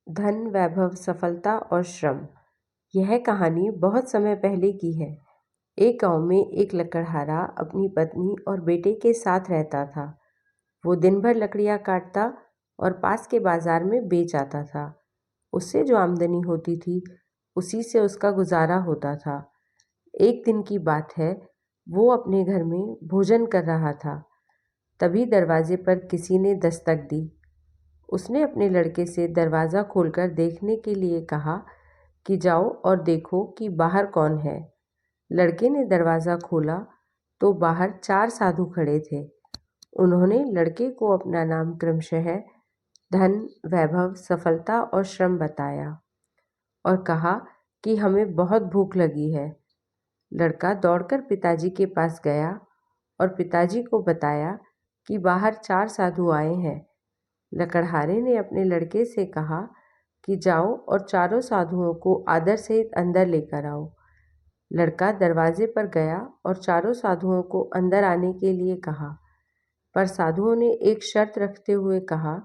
धन, वैभव, सफलता और श्रम। यह कहानी बहुत समय पहले की है। एक गांव में एक लकड़हारा अपनी पत्नी और बेटे के साथ रहता था। वो दिन भर लकड़ियां काटता और पास के बाजार में बेच आता था। उससे जो आमदनी होती थी उसी से उसका गुजारा होता था। एक दिन की बात है, वो अपने घर में भोजन कर रहा था। तभी दरवाजे पर किसी ने दस्तक दी। उसने अपने लड़के से दरवाज़ा खोलकर देखने के लिए कहा कि जाओ और देखो कि बाहर कौन है। लड़के ने दरवाज़ा खोला तो बाहर 4 साधु खड़े थे। उन्होंने लड़के को अपना नाम क्रमशः धन, वैभव, सफलता और श्रम बताया और कहा कि हमें बहुत भूख लगी है। लड़का दौड़कर पिताजी के पास गया और पिताजी को बताया कि बाहर 4 साधु आए हैं। लकड़हारे ने अपने लड़के से कहा कि जाओ और चारों साधुओं को आदर सहित अंदर लेकर आओ। लड़का दरवाजे पर गया और चारों साधुओं को अंदर आने के लिए कहा, पर साधुओं ने एक शर्त रखते हुए कहा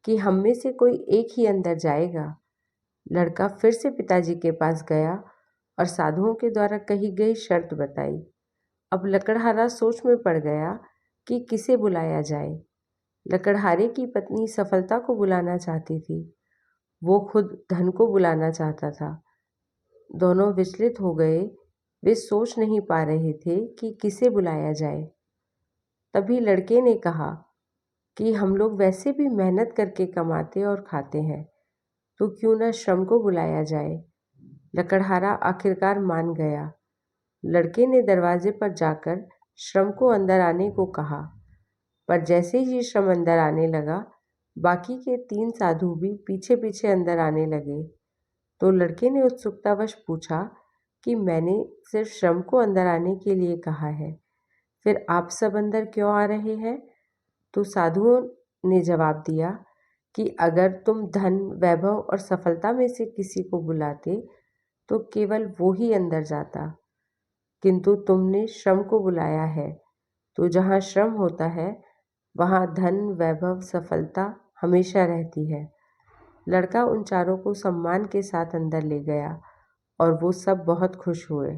कि हम में से कोई एक ही अंदर जाएगा। लड़का फिर से पिताजी के पास गया और साधुओं के द्वारा कही गई शर्त बताई। अब लकड़हारा सोच में पड़ गया कि किसे बुलाया जाए। लकड़हारे की पत्नी सफलता को बुलाना चाहती थी। वो खुद धन को बुलाना चाहता था। दोनों विचलित हो गए। वे सोच नहीं पा रहे थे कि किसे बुलाया जाए। तभी लड़के ने कहा कि हम लोग वैसे भी मेहनत करके कमाते और खाते हैं, तो क्यों न श्रम को बुलाया जाए। लकड़हारा आखिरकार मान गया। लड़के ने दरवाजे पर जाकर श्रम को अंदर आने को कहा, पर जैसे ही श्रम अंदर आने लगा, बाकी के 3 साधु भी पीछे पीछे अंदर आने लगे। तो लड़के ने उत्सुकतावश पूछा कि मैंने सिर्फ श्रम को अंदर आने के लिए कहा है, फिर आप सब अंदर क्यों आ रहे हैं? तो साधुओं ने जवाब दिया कि अगर तुम धन, वैभव और सफलता में से किसी को बुलाते तो केवल वो ही अंदर जाता, किंतु तुमने श्रम को बुलाया है, तो जहाँ श्रम होता है वहाँ धन, वैभव, सफलता हमेशा रहती है। लड़का उन चारों को सम्मान के साथ अंदर ले गया और वो सब बहुत खुश हुए।